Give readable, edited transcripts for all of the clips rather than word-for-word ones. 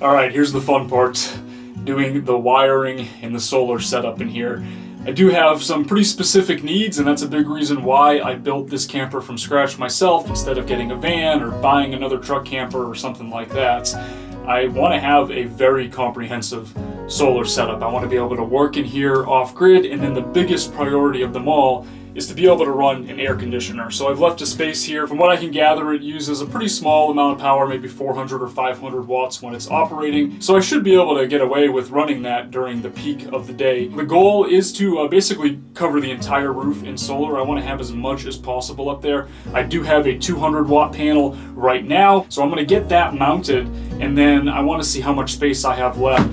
Alright, here's the fun part, doing the wiring and the solar setup in here. I do have some pretty specific needs, and that's a big reason why I built this camper from scratch myself instead of getting a van or buying another truck camper or something like that. I want to have a very comprehensive solar setup. I want to be able to work in here off-grid, and then the biggest priority of them all is to be able to run an air conditioner. So I've left a space here. From what I can gather, it uses a pretty small amount of power, maybe 400 or 500 watts when it's operating. So I should be able to get away with running that during the peak of the day. The goal is to basically cover the entire roof in solar. I want to have as much as possible up there. I do have a 200 watt panel right now, so I'm going to get that mounted, and then I want to see how much space I have left.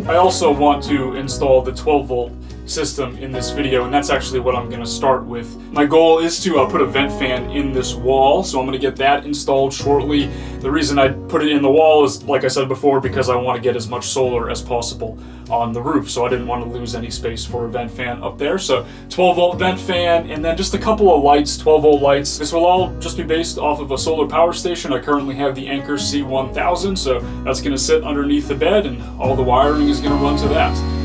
I also want to install the 12 volt system in this video, and that's actually what I'm going to start with. My goal is to put a vent fan in this wall, so I'm going to get that installed shortly. The reason I put it in the wall is, like I said before, because I want to get as much solar as possible on the roof, so I didn't want to lose any space for a vent fan up there. So 12 volt vent fan, and then just a couple of lights, 12 volt lights. This will all just be based off of a solar power station. I currently have the Anker C1000, so that's going to sit underneath the bed, and all the wiring is going to run to that.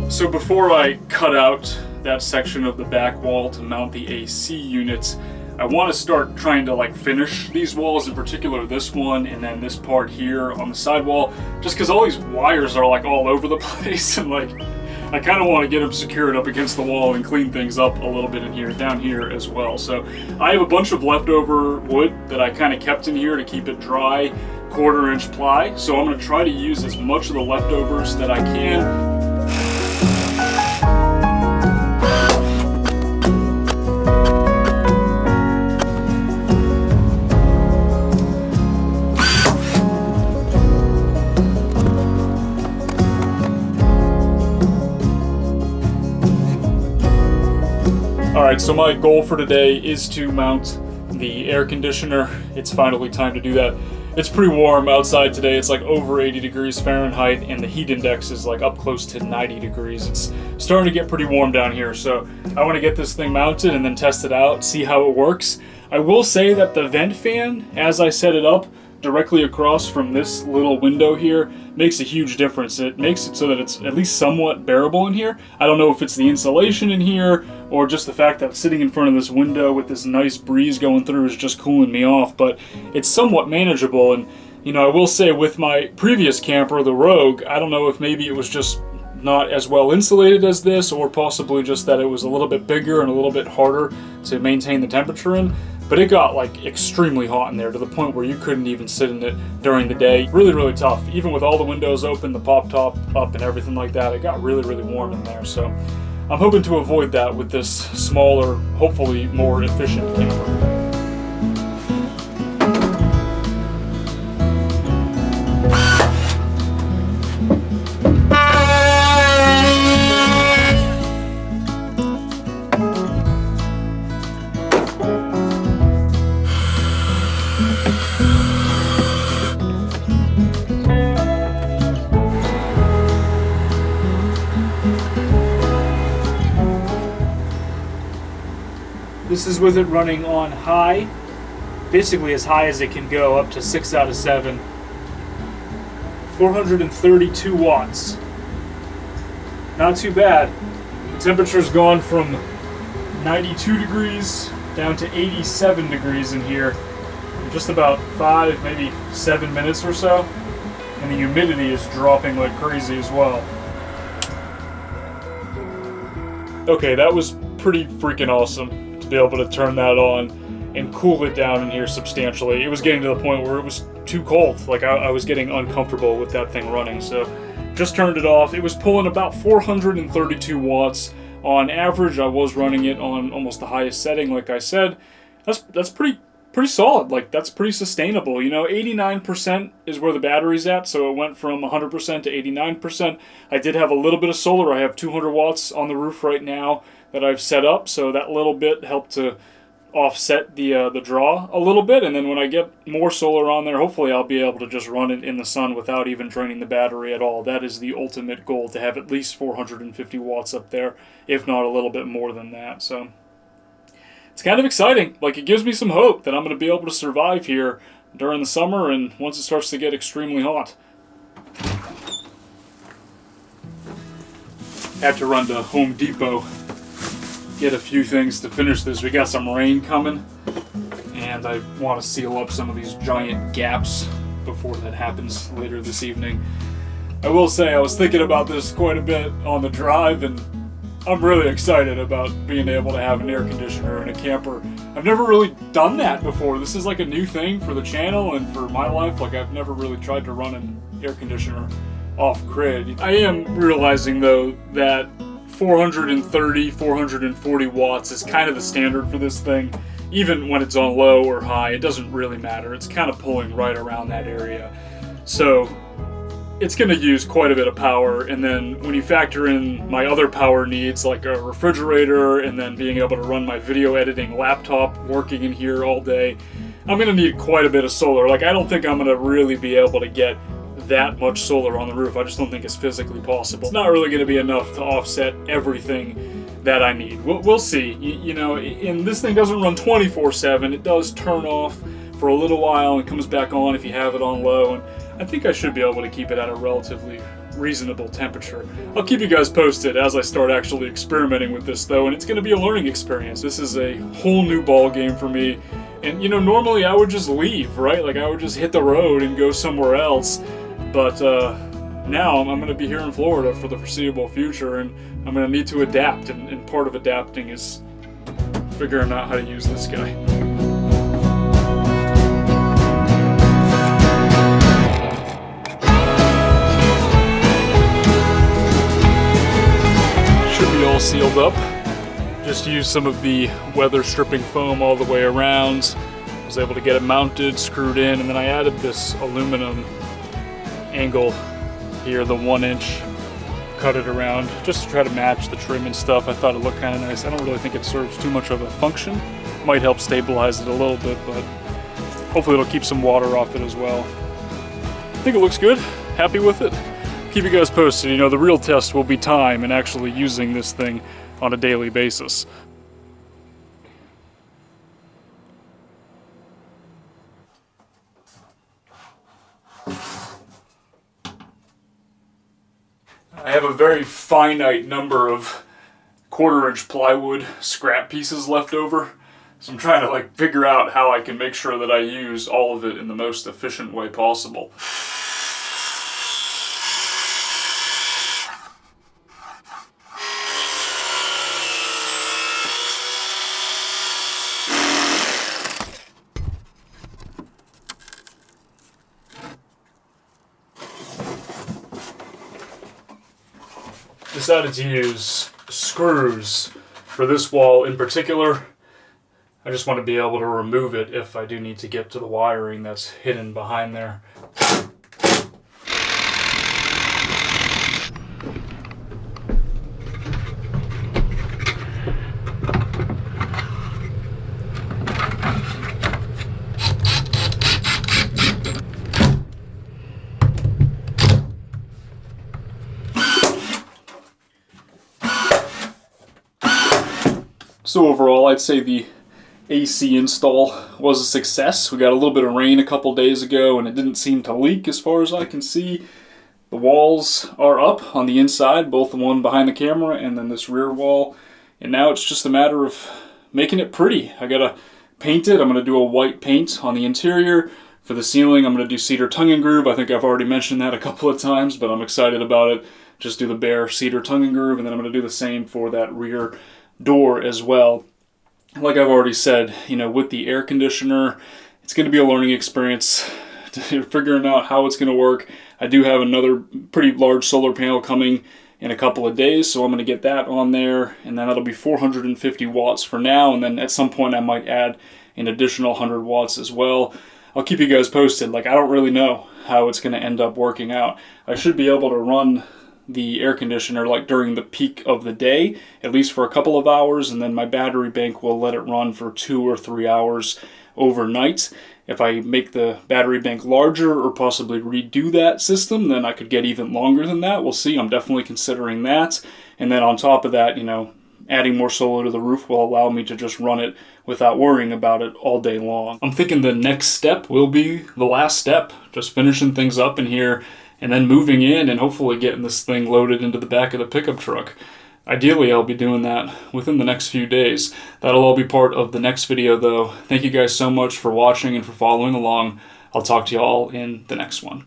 So before I cut out that section of the back wall to mount the AC units, I want to start trying to finish these walls, in particular this one and then this part here on the sidewall, just because all these wires are all over the place, and I kind of want to get them secured up against the wall and clean things up a little bit in here, down here as well. So I have a bunch of leftover wood that I kind of kept in here to keep it dry, 1/4 inch ply. So I'm going to try to use as much of the leftovers that I can. Alright, so my goal for today is to mount the air conditioner. It's finally time to do that. It's pretty warm outside today. It's over 80 degrees Fahrenheit, and the heat index is up close to 90 degrees. It's starting to get pretty warm down here, so I want to get this thing mounted and then test it out, see how it works. I will say that the vent fan, as I set it up directly across from this little window here, makes a huge difference. It makes it so that it's at least somewhat bearable in here. I don't know if it's the insulation in here or just the fact that sitting in front of this window with this nice breeze going through is just cooling me off, but it's somewhat manageable. And I will say, with my previous camper, the Rogue, I don't know if maybe it was just not as well insulated as this, or possibly just that it was a little bit bigger and a little bit harder to maintain the temperature in. But it got extremely hot in there, to the point where you couldn't even sit in it during the day. Really, really tough. Even with all the windows open, the pop top up and everything like that, it got really, really warm in there. So I'm hoping to avoid that with this smaller, hopefully more efficient camper. This is with it running on high, basically as high as it can go, up to 6 out of 7. 432 watts. Not too bad. The temperature's gone from 92 degrees down to 87 degrees in here in just about 5, maybe 7 minutes or so. And the humidity is dropping like crazy as well. Okay, that was pretty freaking awesome to be able to turn that on and cool it down in here substantially. It was getting to the point where it was too cold. Like I was getting uncomfortable with that thing running, so just turned it off. It was pulling about 432 watts. On average, I was running it on almost the highest setting, like I said. That's pretty solid. Like, that's pretty sustainable. You know, 89% is where the battery's at, so it went from 100% to 89%. I did have a little bit of solar. I have 200 watts on the roof right now that I've set up, so that little bit helped to offset the draw a little bit. And then when I get more solar on there, hopefully I'll be able to just run it in the sun without even draining the battery at all. That is the ultimate goal, to have at least 450 watts up there, if not a little bit more than that. So it's kind of exciting. Like, it gives me some hope that I'm going to be able to survive here during the summer and once it starts to get extremely hot. Have to run to Home Depot, get a few things to finish this. We got some rain coming, and I want to seal up some of these giant gaps before that happens later this evening. I will say I was thinking about this quite a bit on the drive, and I'm really excited about being able to have an air conditioner in a camper. I've never really done that before. This is like a new thing for the channel and for my life. Like, I've never really tried to run an air conditioner off-grid. I am realizing, though, that 430, 440 watts is kind of the standard for this thing. Even when it's on low or high, it doesn't really matter. It's kind of pulling right around that area. So it's going to use quite a bit of power, and then when you factor in my other power needs, like a refrigerator, and then being able to run my video editing laptop working in here all day, I'm going to need quite a bit of solar. Like, I don't think I'm going to really be able to get that much solar on the roof. I just don't think it's physically possible. It's not really going to be enough to offset everything that I need. We'll see. You know, and this thing doesn't run 24/7. It does turn off for a little while and comes back on if you have it on low, and I think I should be able to keep it at a relatively reasonable temperature. I'll keep you guys posted as I start actually experimenting with this, though, and it's going to be a learning experience. This is a whole new ball game for me, and you know, normally I would just leave, right? Like, I would just hit the road and go somewhere else, but now I'm going to be here in Florida for the foreseeable future, and I'm going to need to adapt, and part of adapting is figuring out how to use this guy. All sealed up. Just used some of the weather stripping foam all the way around. Was able to get it mounted, screwed in, and then I added this aluminum angle here, the 1-inch, cut it around just to try to match the trim and stuff. I thought it looked kind of nice. I don't really think it serves too much of a function. Might help stabilize it a little bit, but hopefully it'll keep some water off it as well. I think it looks good. Happy with it. Keep you guys posted. You know, the real test will be time and actually using this thing on a daily basis. I have a very finite number of 1/4-inch plywood scrap pieces left over, so I'm trying to like figure out how I can make sure that I use all of it in the most efficient way possible. Decided to use screws for this wall in particular. I just want to be able to remove it if I do need to get to the wiring that's hidden behind there. So overall, I'd say the AC install was a success. We got a little bit of rain a couple days ago, and it didn't seem to leak as far as I can see. The walls are up on the inside, both the one behind the camera and then this rear wall. And now it's just a matter of making it pretty. I gotta paint it. I'm gonna do a white paint on the interior. For the ceiling, I'm gonna do cedar tongue and groove. I think I've already mentioned that a couple of times, but I'm excited about it. Just do the bare cedar tongue and groove, and then I'm gonna do the same for that rear door as well. Like I've already said, you know, with the air conditioner, it's gonna be a learning experience. Figuring out how it's going to work. I do have another pretty large solar panel coming in a couple of days, so I'm going to get that on there, and then that'll be 450 watts for now, and then at some point I might add an additional 100 watts as well. I'll keep you guys posted. Like, I don't really know how it's going to end up working out. I should be able to run the air conditioner like during the peak of the day, at least for a couple of hours, and then my battery bank will let it run for 2 or 3 hours overnight. If I make the battery bank larger or possibly redo that system, then I could get even longer than that. We'll see. I'm definitely considering that. And then on top of that, you know, adding more solar to the roof will allow me to just run it without worrying about it all day long. I'm thinking the next step will be the last step, just finishing things up in here and then moving in and hopefully getting this thing loaded into the back of the pickup truck. Ideally, I'll be doing that within the next few days. That'll all be part of the next video, though. Thank you guys so much for watching and for following along. I'll talk to you all in the next one.